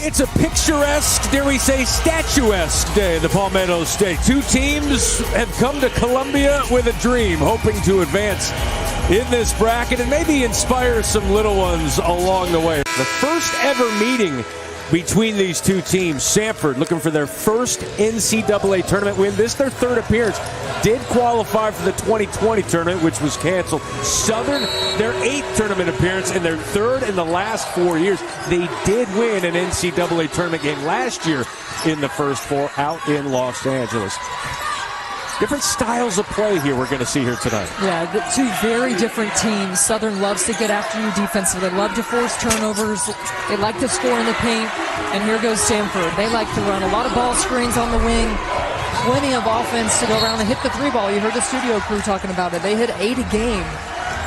It's a picturesque, dare we say, statuesque day in the Palmetto State. Two teams have come to Columbia with a dream, hoping to advance in this bracket and maybe inspire some little ones along the way. The first ever meeting between these two teams. Samford looking for their first NCAA tournament win. This their third appearance. Did qualify for the 2020 tournament, which was canceled. Southern, their 8th tournament appearance in their 3rd in the last 4 years. They did win an NCAA tournament game last year in the First Four out in Los Angeles. Different styles of play here we're going to see here tonight. Yeah, the two very different teams. Southern loves to get after you defensively. They love to force turnovers. They like to score in the paint. And here goes Samford. They like to run a lot of ball screens on the wing. Plenty of offense to go around and hit the 3-ball. You heard the studio crew talking about it. They hit 8 a game.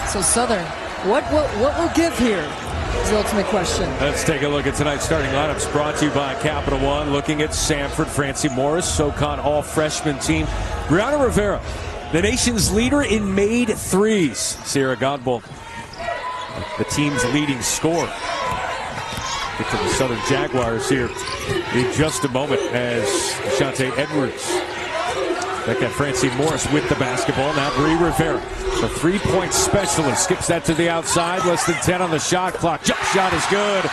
So Southern, what will give here? Is the ultimate question. Let's take a look at tonight's starting lineups brought to you by Capital One. Looking at Samford, Francie Morris, SoCon all-freshman team. Brianna Rivera, the nation's leader in made threes. Sierra Godbolt, the team's leading scorer. Get to the Southern Jaguars here in just a moment as Shante Edwards. That got Francie Morris with the basketball. Now Bree Rivera, the three-point specialist, skips that to the outside. Less than 10 on the shot clock. Jump shot is good.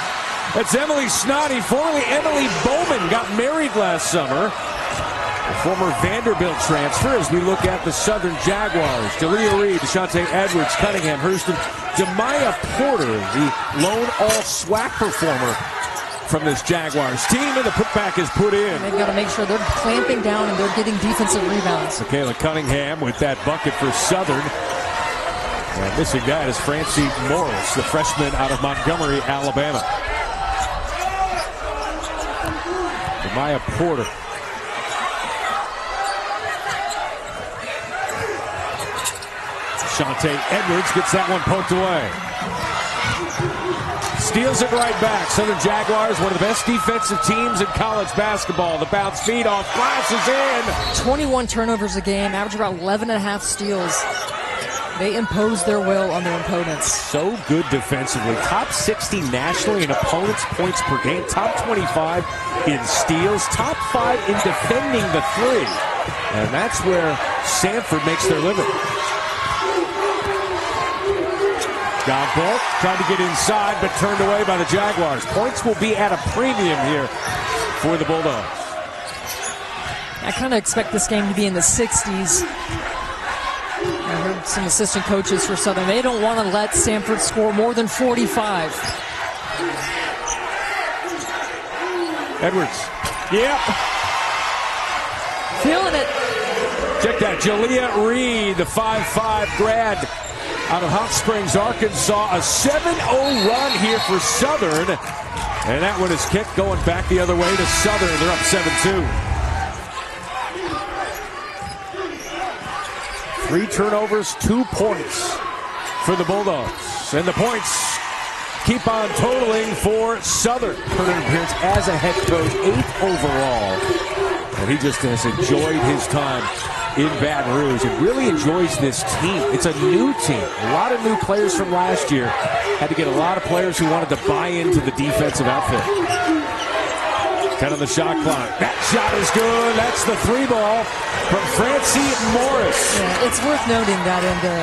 That's Emily Snoddy, formerly Emily Bowman, got married last summer. A former Vanderbilt transfer as we look at the Southern Jaguars. Jalea Reed, Shante Edwards, Cunningham, Hurston, DeMya Porter, the lone all-SWAC performer from this Jaguars team, and the putback is put in. They've got to make sure they're clamping down and they're getting defensive rebounds. Michaela Cunningham with that bucket for Southern. And missing that is Francie Morris, the freshman out of Montgomery, Alabama. DeMya Porter. Shante Edwards gets that one poked away. Steals it right back. Southern Jaguars, one of the best defensive teams in college basketball. The bounce feed off glass is in. 21 turnovers a game, average about 11.5 steals. They impose their will on their opponents. So good defensively. Top 60 nationally in opponents' points per game. Top 25 in steals. Top 5 in defending the three. And that's where Samford makes their living. Godbolt tried to get inside, but turned away by the Jaguars. Points will be at a premium here for the Bulldogs. I kind of expect this game to be in the 60s. I heard some assistant coaches for Southern. They don't want to let Samford score more than 45. Edwards. Yep. Feeling it. Check that. Jalea Reed, the 5'5 grad out of Hot Springs, Arkansas. A 7-0 run here for Southern. And that one is kicked going back the other way to Southern. They're up 7-2. 3 turnovers, 2 points for the Bulldogs. And the points keep on totaling for Southern. Tournament appearance as a head coach, 8th overall. And he just has enjoyed his time in Baton Rouge and really enjoys this team. It's a new team. A lot of new players from last year. Had to get a lot of players who wanted to buy into the defensive outfit. 10 on the shot clock. That shot is good. That's the 3-ball from Francie Morris. Yeah, it's worth noting that in the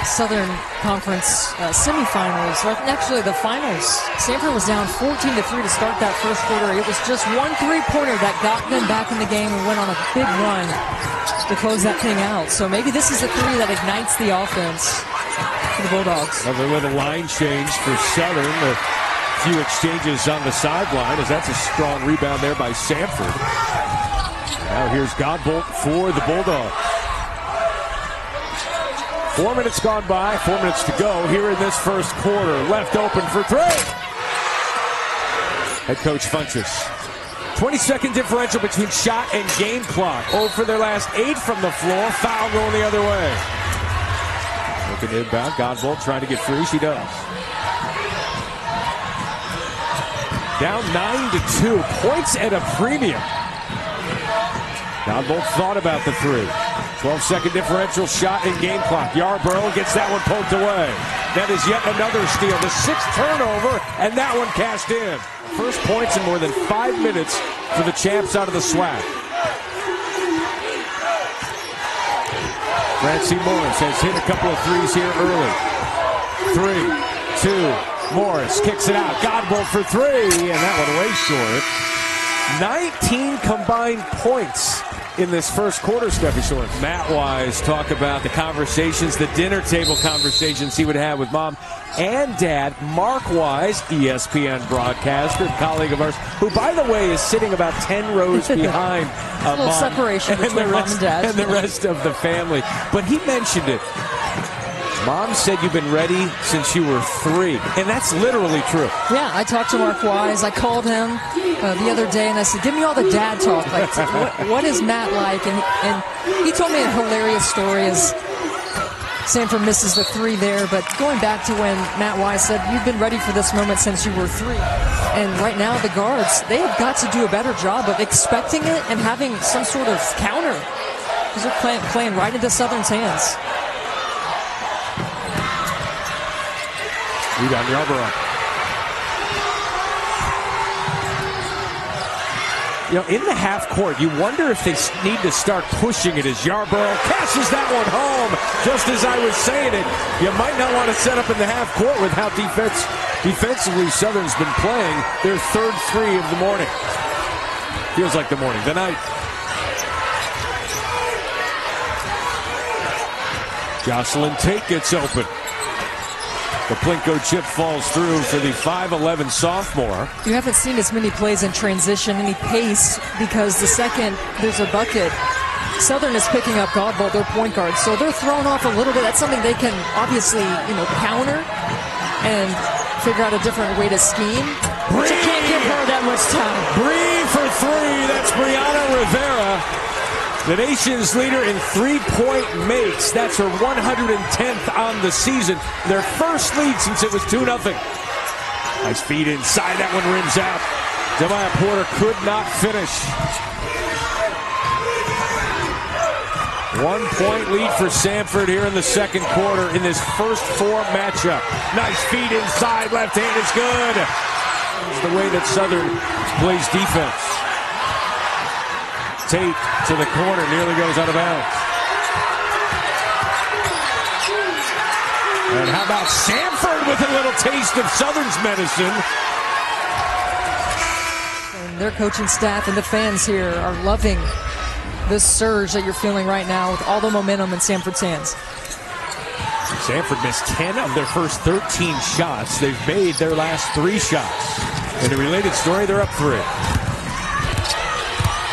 Southern Conference semifinals, actually the finals, Samford was down 14-3 to start that first quarter. It was just one 3-pointer that got them back in the game and went on a big run to close that thing out. So maybe this is the 3 that ignites the offense for the Bulldogs. Another little line change for Southern. A few exchanges on the sideline as that's a strong rebound there by Samford. Now here's Godbolt for the Bulldogs. 4 minutes gone by, 4 minutes to go here in this first quarter. Left open for 3. Head coach Funchess. 20-second differential between shot and game clock. 0 for their last 8 from the floor. Foul going the other way. Looking inbound. Godbolt trying to get free. She does. Down 9-2. Points at a premium. Godbolt thought about the 3. 12-second differential shot in game clock. Yarborough gets that one poked away. That is yet another steal. The 6th turnover, and that one cashed in. First points in more than 5 minutes for the champs out of the SWAC. Francie Morris has hit a couple of threes here early. 3, 2, Morris kicks it out. Godbolt for 3, and that one way short. 19 combined points in this first quarter, Steffi Short. Matt Wise talk about the conversations, the dinner table conversations he would have with mom and dad. Mark Wise, ESPN broadcaster, colleague of ours, who, by the way, is sitting about 10 rows behind a little mom separation between mom and dad. And the rest of the family. But he mentioned it. Mom said you've been ready since you were 3, and that's literally true. Yeah, I talked to Mark Wise. I called him the other day, and I said, give me all the dad talk. Like, what is Matt like? And he told me a hilarious story as Samford misses the 3 there, but going back to when Matt Wise said, you've been ready for this moment since you were 3. And right now, the guards, they have got to do a better job of expecting it and having some sort of counter, because they're playing right into Southern's hands. Rebound, Yarborough. You know, in the half court, you wonder if they need to start pushing it as Yarborough cashes that one home. Just as I was saying it, you might not want to set up in the half court with how defensively Southern's been playing. Their 3rd 3 of the morning. Feels like the morning, the night. Jocelyn Tate gets open. The Plinko chip falls through for the 5'11 sophomore. You haven't seen as many plays in transition, any pace, because the second there's a bucket, Southern is picking up Godbolt, their point guard. So they're thrown off a little bit. That's something they can obviously, counter and figure out a different way to scheme. But you can't give her that much time. Bree for 3. That's Brianna Rivera. The nation's leader in 3-point makes. That's her 110th on the season. Their first lead since it was 2-0. Nice feed inside. That one rims out. DeMya Porter could not finish. 1-point lead for Samford here in the second quarter in this first 4 matchup. Nice feed inside. Left hand is good. It's the way that Southern plays defense. Tate to the corner, nearly goes out of bounds. And how about Samford with a little taste of Southern's medicine? And their coaching staff and the fans here are loving this surge that you're feeling right now with all the momentum in Samford's hands. Samford missed 10 of their first 13 shots. They've made their last 3 shots. In a related story, they're up 3.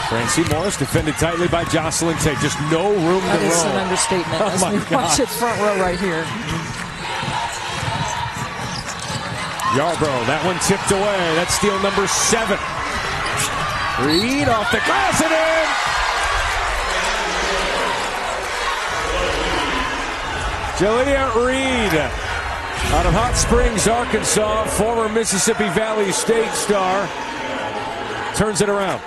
Francie Morris defended tightly by Jocelyn Tate. Just no room to roam. That is an understatement. As we watch it front row right here. Yarborough, that one tipped away. That's steal number 7. Reed off the glass and in. Jalea Reed out of Hot Springs, Arkansas, former Mississippi Valley State star, turns it around.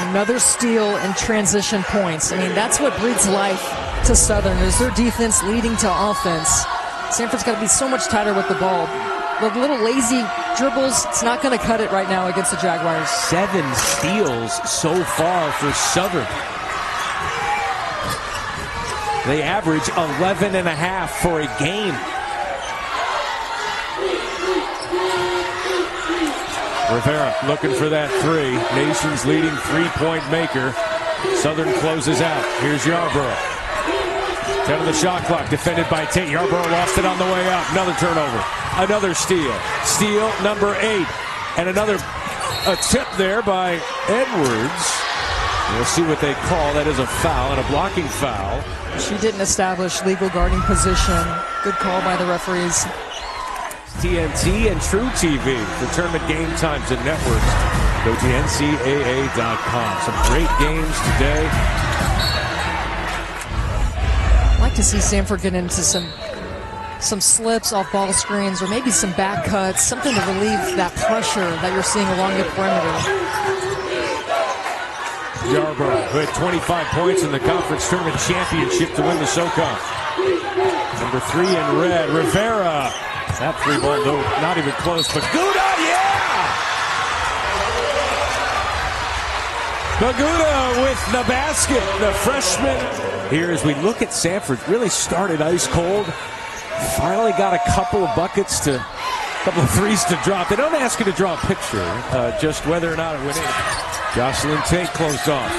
Another steal and transition points. I mean, that's what breeds life to Southern, is their defense leading to offense. Samford's got to be so much tighter with the ball. The little lazy dribbles, it's not going to cut it right now against the Jaguars. 7 steals so far for Southern. They average 11.5 for a game. Rivera looking for that 3. Nation's leading 3-point maker. Southern closes out. Here's Yarborough. 10 of the shot clock, defended by Tate. Yarborough lost it on the way up. Another turnover. Another steal. Steal number 8. And another tip there by Edwards. We'll see what they call. That is a foul and a blocking foul. She didn't establish legal guarding position. Good call by the referees. TNT and True TV for tournament game times and networks. Go to NCAA.com. Some great games today. I'd like to see Samford get into some slips off ball screens, or maybe some back cuts, something to relieve that pressure that you're seeing along the perimeter. Yarborough, who had 25 points in the conference tournament championship to win the SoCon. Number 3 in red, Rivera. That three ball, no, not even close. Baguda, yeah! Baguda with the basket, the freshman. Here as we look at Samford, really started ice cold. Finally got a couple of buckets to, a couple of threes to drop. They don't ask you to draw a picture, just whether or not it went in. Jocelyn Tate closed off.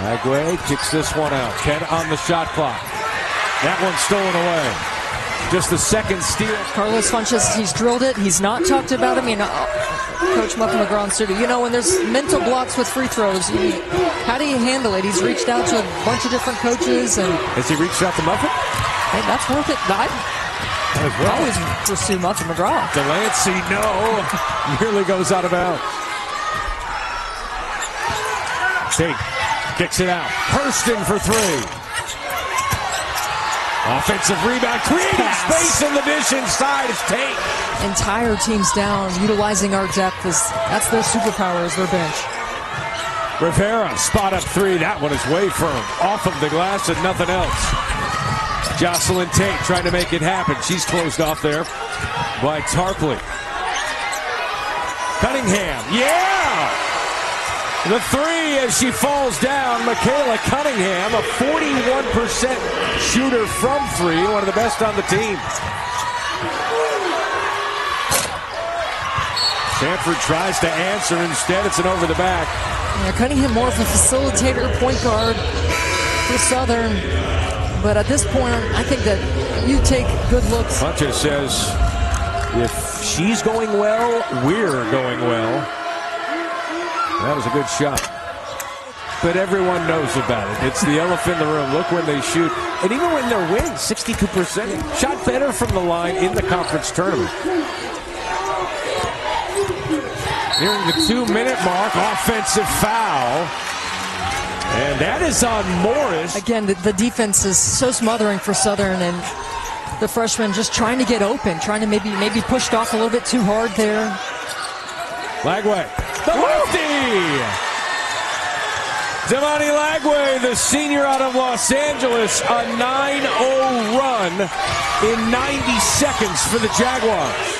Lagway kicks this one out. 10 on the shot clock. That one's stolen away. Just the second steal. Carlos Funches, he's drilled it. He's not talked about him. Coach Muffin McGraw in studio. When there's mental blocks with free throws, how do you handle it? He's reached out to a bunch of different coaches. And has he reached out to Muffin? Hey, that's worth it. I always pursue Muffin McGraw. Delancey, no. Nearly goes out of bounds. Tate kicks it out. Hurston for 3. Offensive rebound, creating space in the dish inside. It's Tate. Entire team's down, utilizing our depth. That's their superpower, is their bench. Rivera, spot up 3. That one is way firm. Off of the glass and nothing else. Jocelyn Tate trying to make it happen. She's closed off there by Tarpley. Cunningham, yeah! The 3 as she falls down. Michaela Cunningham, a 41% shooter from 3, one of the best on the team. Samford tries to answer. Instead, it's an over the back. Yeah, Cunningham more of a facilitator, point guard for Southern. But at this point, I think that you take good looks. Funches says, if she's going well, we're going well. That was a good shot. But everyone knows about it. It's the elephant in the room. Look when they shoot. And even when they're winning, 62%. Shot better from the line in the conference tournament. Nearing the 2-minute mark, offensive foul. And that is on Morris. Again, the defense is so smothering for Southern, and the freshman just trying to get open, trying to maybe pushed off a little bit too hard there. Lagway, the lefty! Devani Lagway, the senior out of Los Angeles, a 9-0 run in 90 seconds for the Jaguars.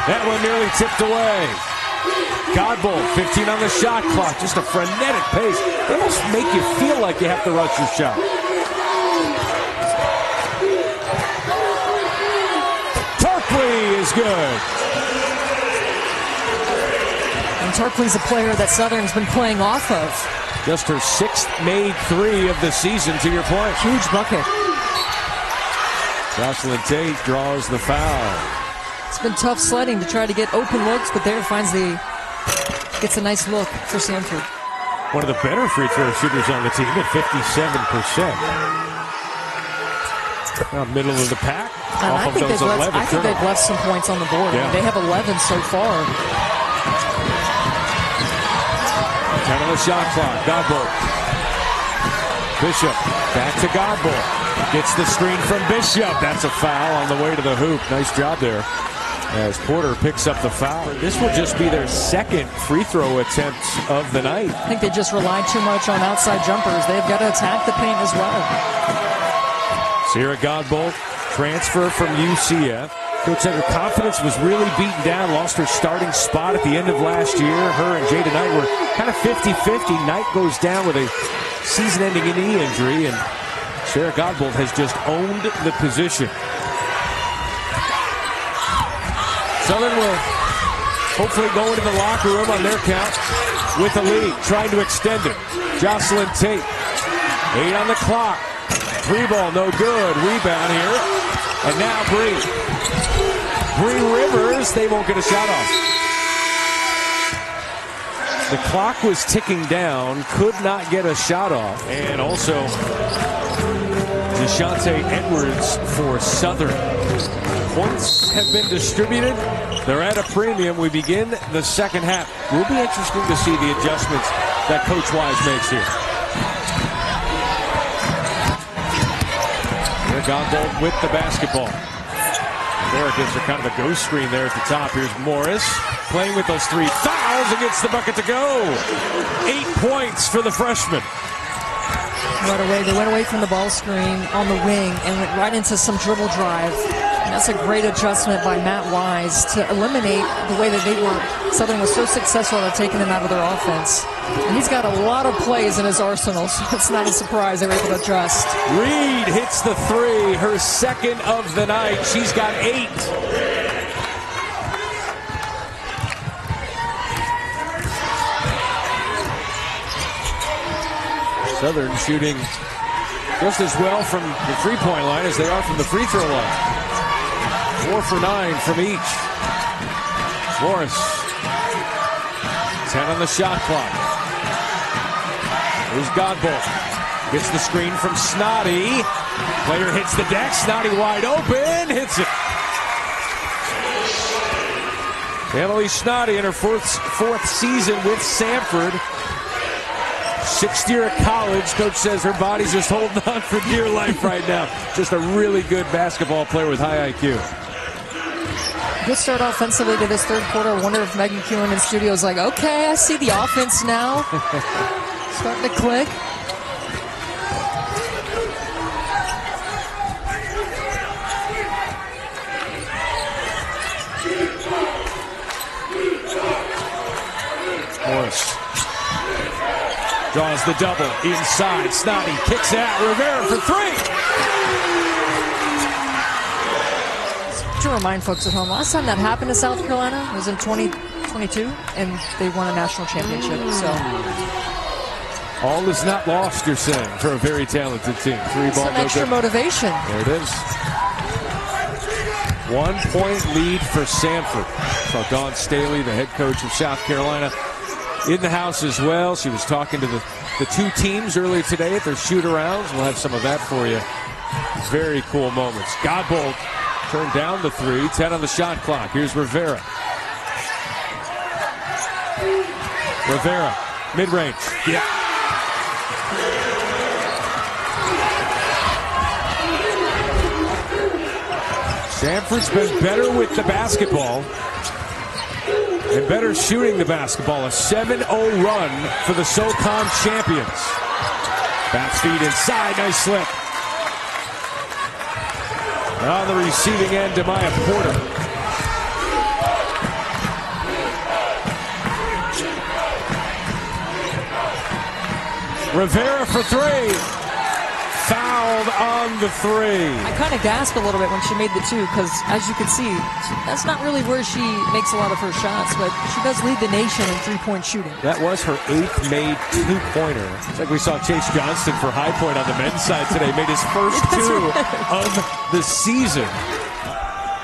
That one nearly tipped away. Godbolt, 15 on the shot clock. Just a frenetic pace. They almost make you feel like you have to rush your shot. Tarpley is good. And Tarpley's a player that Southern's been playing off of. Just her 6th made 3 of the season, to your point. Huge bucket. Jocelyn Tate draws the foul. It's been tough sledding to try to get open looks, but there gets a nice look for Samford. One of the better free throw shooters on the team at 57%. Now middle of the pack. I think they've left some points on the board. Yeah. They have 11 so far. 10 on the shot clock. Godbolt. Bishop back to Godbolt. Gets the screen from Bishop. That's a foul on the way to the hoop. Nice job there as Porter picks up the foul. This will just be their 2nd free throw attempt of the night. I think they just relied too much on outside jumpers. They've got to attack the paint as well. Sierra Godbolt, transfer from UCF. Coach said her confidence was really beaten down. Lost her starting spot at the end of last year. Her and Jada Knight were kind of 50-50. Knight goes down with a season-ending knee injury, and Sierra Godbolt has just owned the position. Southern will hopefully go into the locker room on their count with a lead, trying to extend it. Jocelyn Tate, 8 on the clock. 3 ball, no good. Rebound here. And now Bree Rivers, they won't get a shot off. The clock was ticking down, could not get a shot off. And also DeShante Edwards for Southern. Points have been distributed. They're at a premium. We begin the second half. Will be interesting to see the adjustments that Coach Wise makes here. Godbolt with the basketball. Rivera gives her kind of a ghost screen there at the top. Here's Morris playing with those 3 fouls and gets the bucket to go. 8 points for the freshman. Right away, they went away from the ball screen on the wing and went right into some dribble drive. And that's a great adjustment by Matt Wise to eliminate the way that Southern was so successful at taking them out of their offense. And he's got a lot of plays in his arsenal, so it's not a surprise they were able to adjust. Reed hits the 3, her second of the night. She's got 8. Southern shooting just as well from the three-point line as they are from the free throw line. 4 for 9 from each. Morris, 10 on the shot clock. Here's Godbolt. Gets the screen from Snoddy. Player hits the deck. Snoddy wide open. Hits it. Emily Snoddy in her fourth season with Samford. 6th year at college. Coach says her body's just holding on for dear life right now. Just a really good basketball player with high IQ. Good start offensively to this third quarter. I wonder if Megan McEwen in studio is like, okay, I see the offense now. Starting to click. Morris draws the double inside. Snoddy kicks out. Rivera for 3. To remind folks at home, last time that happened to South Carolina was in 2022, and they won a national championship. So all is not lost, you're saying, for a very talented team. 3 ball, some extra motivation. There it is. 1 point lead for Samford. Saw Dawn Staley, the head coach of South Carolina, in the house as well. She was talking to the 2 teams earlier today at their shoot-arounds. We'll have some of that for you. Very cool moments. Godbolt turned down the 3, 10 on the shot clock. Here's Rivera. Rivera, mid-range. Yeah. Samford's been better with the basketball and better shooting the basketball. A 7-0 run for the SoCon champions. Bats feed inside, nice slip. On the receiving end, DeMya Porter. Rivera for 3. Fouled on the 3. I kind of gasped a little bit when she made the 2 because, as you can see, that's not really where she makes a lot of her shots, but she does lead the nation in three-point shooting. That was her 8th made 2-pointer. It's like we saw Chase Johnston for High Point on the men's side today. Made his first 2 of the season.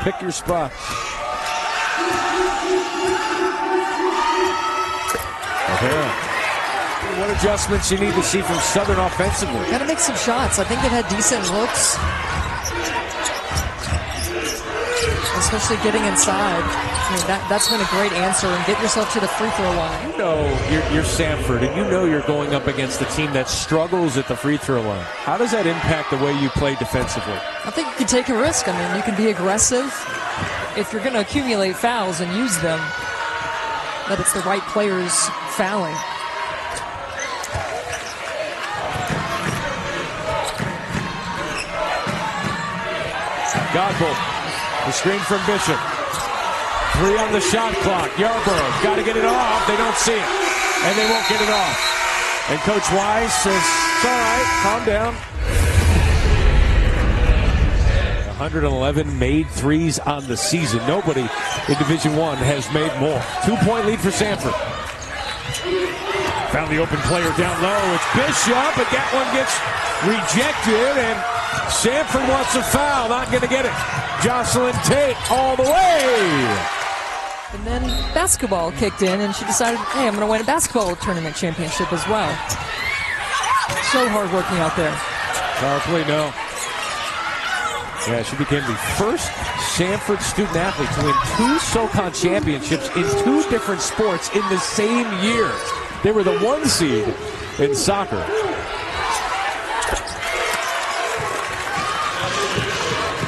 Pick your spot. Okay. What adjustments you need to see from Southern offensively? Got to make some shots. I think they've had decent looks, especially getting inside. I mean, that's been a great answer. And get yourself to the free throw line. You know you're Samford, and you know you're going up against a team that struggles at the free throw line. How does that impact the way you play defensively? I think you can take a risk. I mean, you can be aggressive if you're going to accumulate fouls and use them. That it's the right players fouling. Godbolt, the screen from Bishop. 3 on the shot clock. Yarborough got to get it off. They don't see it, and they won't get it off. And Coach Wise says, it's all right, calm down. 111 made 3s on the season. Nobody in Division I has made more. 2-point lead for Samford. Found the open player down low. It's Bishop, but that one gets rejected, and Samford wants a foul. Not going to get it. Jocelyn Tate all the way. And then basketball kicked in, and she decided, hey, I'm going to win a basketball tournament championship as well. So hard working out there. Powerfully, no. Yeah, she became the first Samford student athlete to win 2 SoCon championships in 2 different sports in the same year. They were the 1 seed in soccer.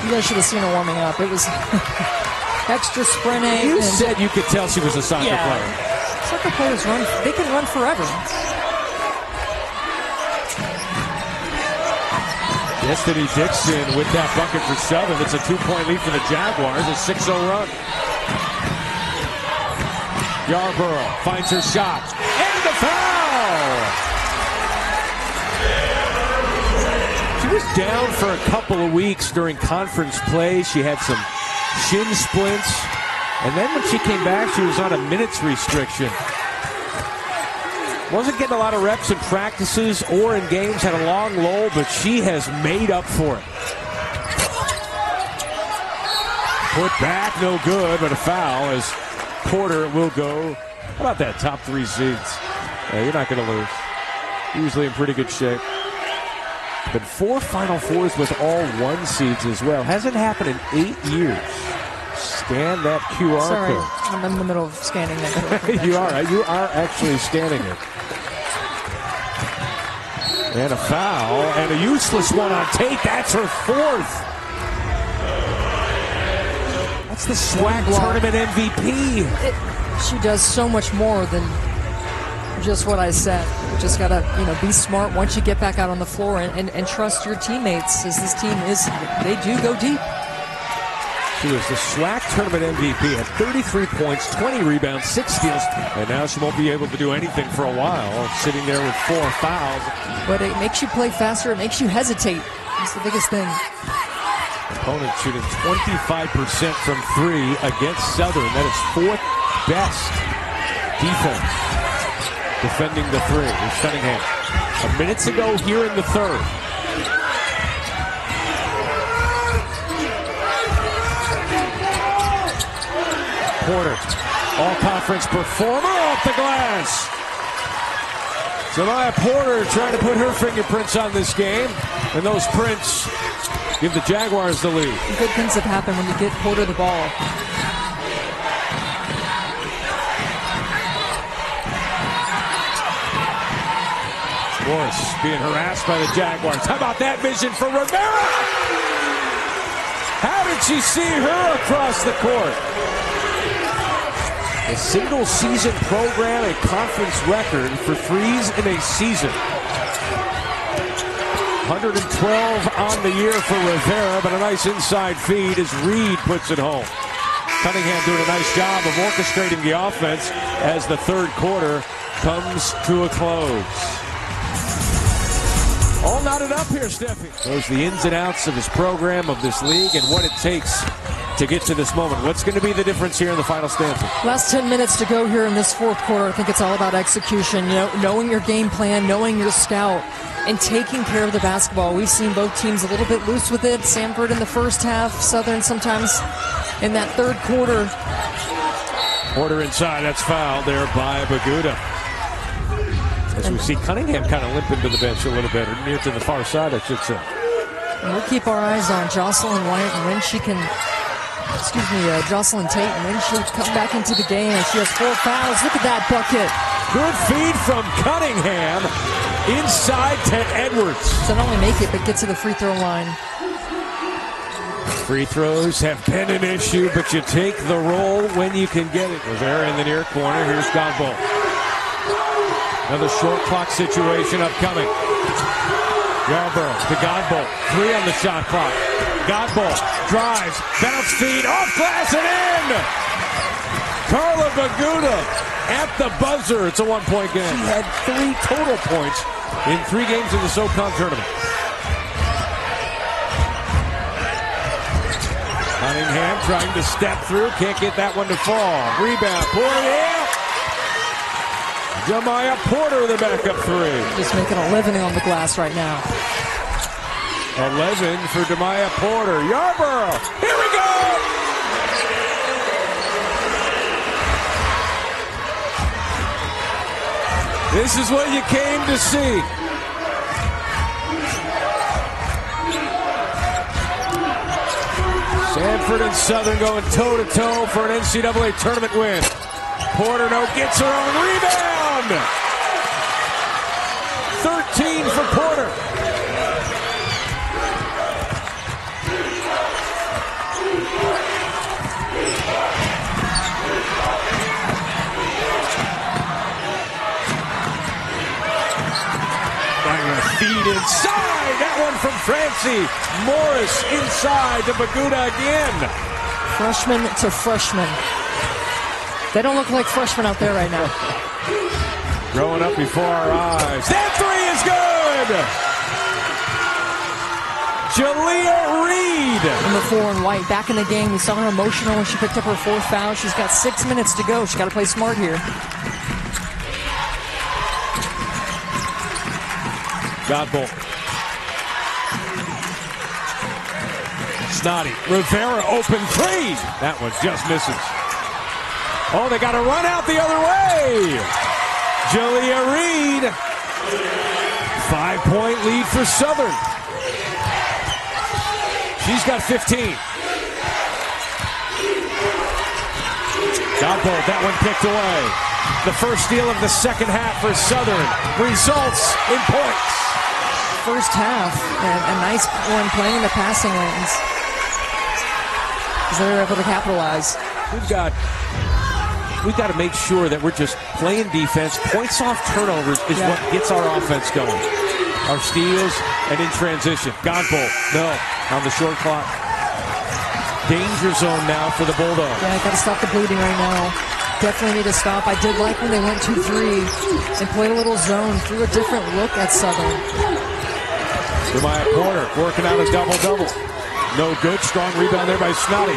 You guys should have seen her warming up. It was extra sprinting. You said you could tell she was a soccer player. Soccer players run. They can run forever. Destiny Dixon with that bucket for Southern. It's a 2-point lead for the Jaguars. A 6-0 run. Yarborough finds her shot. And the foul! She was down for a couple of weeks during conference play. She had some shin splints. And then when she came back, she was on a minutes restriction. Wasn't getting a lot of reps in practices or in games. Had a long lull, but she has made up for it. Put back, no good, but a foul as Porter will go. How about that? Top 3 seeds. Yeah, you're not going to lose. Usually in pretty good shape. But 4 Final Fours with all 1 seeds as well. Hasn't happened in 8 years. Scan that QR code. I'm in the middle of scanning that code. You are. You are actually scanning it. And a foul, and a useless one on Tate. That's her 4th. That's the SWAC tournament MVP. She does so much more than just what I said. You just gotta, be smart once you get back out on the floor and trust your teammates. As this team they do go deep. She was the SWAC tournament MVP at 33 points, 20 rebounds, 6 steals, and now she won't be able to do anything for a while, sitting there with 4 fouls. But it makes you play faster. It makes you hesitate. That's the biggest thing. Opponent shooting 25% from 3 against Southern. That is 4th best defense. Defending the 3 is Cunningham. Minutes ago here in the 3rd. Porter, all-conference performer off the glass. DeMya Porter trying to put her fingerprints on this game, and those prints give the Jaguars the lead. Good things have happened when you get Porter the ball. Morris being harassed by the Jaguars. How about that vision for Rivera? How did she see her across the court? A single-season program, a conference record for threes in a season. 112 on the year for Rivera, but a nice inside feed as Reed puts it home. Cunningham doing a nice job of orchestrating the offense as the 3rd quarter comes to a close. All knotted up here, Steffi. Those the ins and outs of this program, of this league, and what it takes to get to this moment. What's going to be the difference here in the final stanza? Last 10 minutes to go here in this 4th quarter. I think it's all about execution, knowing your game plan, knowing your scout, and taking care of the basketball. We've seen both teams a little bit loose with it. Samford in the first half, Southern sometimes in that 3rd quarter. Porter inside, that's fouled there by Baguda. As we see Cunningham kind of limping to the bench a little bit, or near to the far side, I should say. And we'll keep our eyes on Jocelyn White and when she can, Jocelyn Tate, and when she'll come back into the game. And she has 4 fouls. Look at that bucket. Good feed from Cunningham inside to Edwards. So not only make it, but get to the free throw line. Free throws have been an issue, but you take the roll when you can get it. Rivera in the near corner. Here's Godbolt. Another short clock situation upcoming. Yarborough to Godbolt. 3 on the shot clock. Godbolt drives, bounce feed, off glass and in! Carla Baguda at the buzzer. It's a 1-point game. She had 3 total points in 3 games in the SoCon tournament. Cunningham trying to step through. Can't get that one to fall. Rebound. Porter. DeMya Porter, the backup 3. Just making a living on the glass right now. 11 for DeMya Porter. Yarborough. Here we go. This is what you came to see. Samford and Southern going toe-to-toe for an NCAA tournament win. Porter gets her own rebound. 13 for Porter. outside. That one from Francie Morris inside to Baguda again. Freshman to freshman. They don't look like freshmen out there right now. Growing up before our eyes. That three is good. Jalea Reed. Number 4 in white, back in the game. We saw her emotional when she picked up her 4th foul. She's got 6 minutes to go. She's got to play smart here. Godbolt. Snoddy. Rivera open three. That one just misses. Oh, they got to run out the other way. Jalea Reed. 5-point lead for Southern. She's got 15. Godbolt, that one picked away. The first steal of the second half for Southern results in points. First half, and a nice one playing in the passing lanes. As they're able to capitalize. We've got to make sure that we're just playing defense. Points off turnovers is what gets our offense going. Our steals and in transition. Godbolt, no, on the short clock. Danger zone now for the Bulldogs. Yeah, got to stop the bleeding right now. Definitely need to stop. I did like when they went 2-3 and played a little zone, threw a different look at Southern. DeMya Porter working out a double-double. No good. Strong rebound there by Snoddy.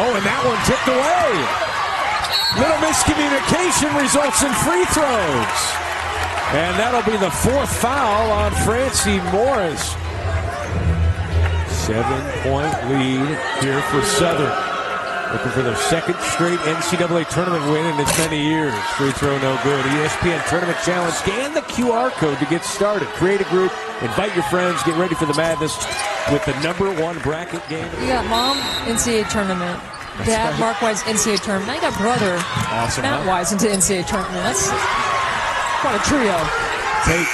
Oh, and that one tipped away. Little miscommunication results in free throws. And that'll be the 4th foul on Francie Morris. 7-point lead here for Southern. Looking for their 2nd straight NCAA tournament win in as many years. Free throw no good. ESPN Tournament Challenge. Scan the QR code to get started. Create a group. Invite your friends. Get ready for the madness with the #1 bracket game. You got mom, NCAA tournament. Dad, Mark Wise, NCAA tournament. Now you got brother, awesome, Matt Wise, into NCAA tournament. That's quite a trio. Tate,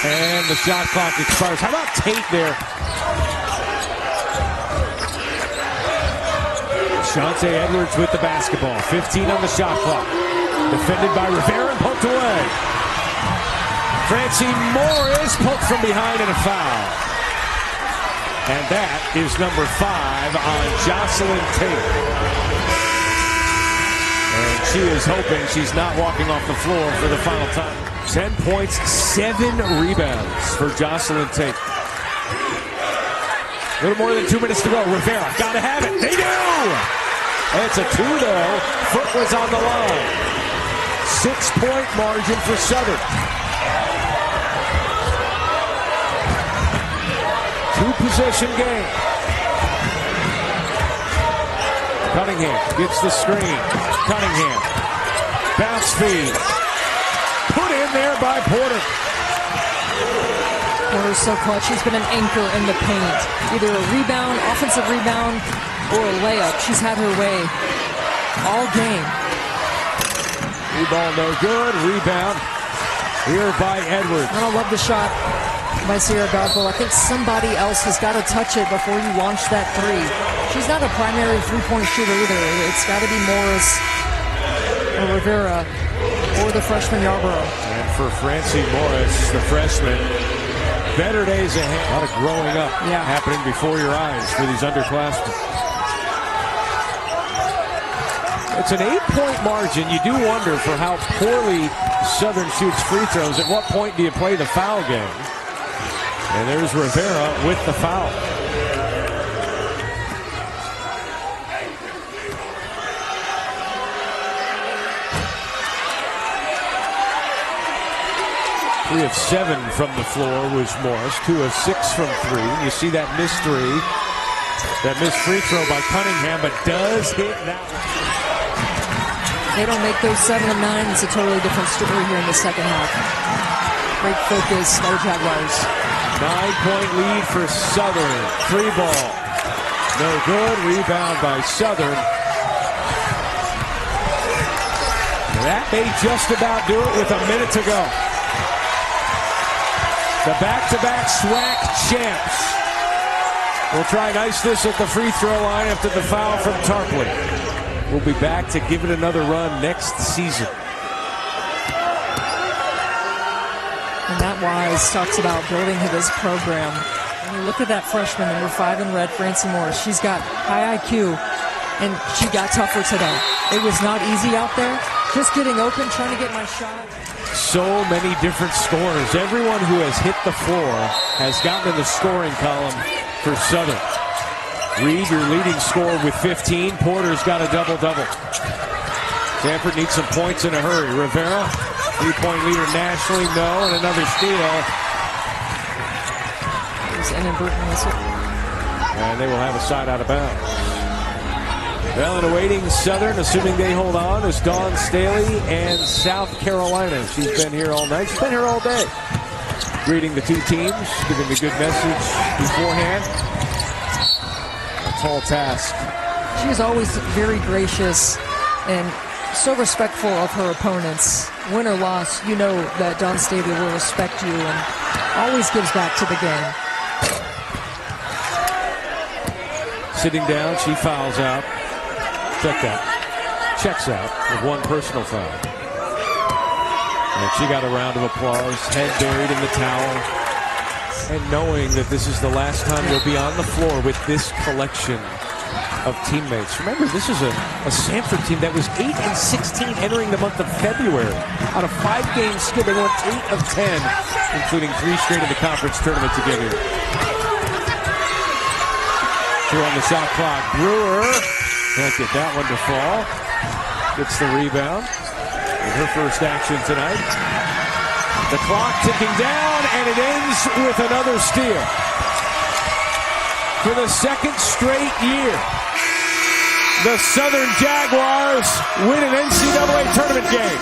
and the shot clock expires. How about Tate there? Shante Edwards with the basketball. 15 on the shot clock. Defended by Rivera and poked away. Francie Morris poked from behind and a foul. And that is number 5 on Jocelyn Tate. And she is hoping she's not walking off the floor for the final time. 10 points, 7 rebounds for Jocelyn Tate. A little more than 2 minutes to go. Rivera, gotta have it. They do! It's a 2 though. Foot was on the line. 6-point margin for Southern. 2-possession game. Cunningham gets the screen. Cunningham. Bounce feed. Put in there by Porter. Porter's so clutch. She's been an anchor in the paint. Either a rebound, offensive rebound, or a layup. She's had her way all game. Blue ball no good. Rebound here by Edwards. I don't love the shot by Sierra Godbolt. I think somebody else has got to touch it before you launch that 3. She's not a primary 3-point shooter either. It's got to be Morris or Rivera or the freshman Yarborough. And for Francie Morris, the freshman, better days ahead. A lot of growing up happening before your eyes for these underclassmen. It's an 8-point margin. You do wonder for how poorly Southern shoots free throws. At what point do you play the foul game? And there's Rivera with the foul. Three of 7 from the floor was Morris. 2 of 6 from 3. You see that missed 3. That missed free throw by Cunningham, but does hit that one. They don't make those 7 and 9. It's a totally different story here in the second half. Great focus by the Jaguars. 9-point lead for Southern. 3 ball. No good. Rebound by Southern. That may just about do it with a minute to go. The back-to-back SWAC champs will try and ice this at the free throw line after the foul from Tarpley. We'll be back to give it another run next season. And that Matt Wise talks about building his program. When you look at that freshman, number 5 in red, Francie Morris, she's got high IQ, and she got tougher today. It was not easy out there. Just getting open, trying to get my shot. So many different scorers. Everyone who has hit the floor has gotten in the scoring column for Southern. Reed, your leading scorer with 15. Porter's got a double-double. Samford needs some points in a hurry. Rivera, 3-point leader nationally, no, and another steal. And they will have a side out of bounds. Well, and awaiting Southern, assuming they hold on, is Dawn Staley and South Carolina. She's been here all night. She's been here all day. Greeting the two teams, giving a good message beforehand. A tall task. She is always very gracious and so respectful of her opponents. Win or loss, you know that Dawn Staley will respect you and always gives back to the game. Sitting down, she fouls out. Checks out with one personal foul. And she got a round of applause, head buried in the towel. And knowing that this is the last time you'll be on the floor with this collection of teammates. Remember, this is a Samford team that was 8-16 entering the month of February. On a 5-game skid, they won 8 of 10, including 3 straight in the conference tournament to get here. 2 on the shot clock. Brewer can't get that one to fall. Gets the rebound with her first action tonight. The clock ticking down, and it ends with another steal. For the second straight year, the Southern Jaguars win an NCAA tournament game.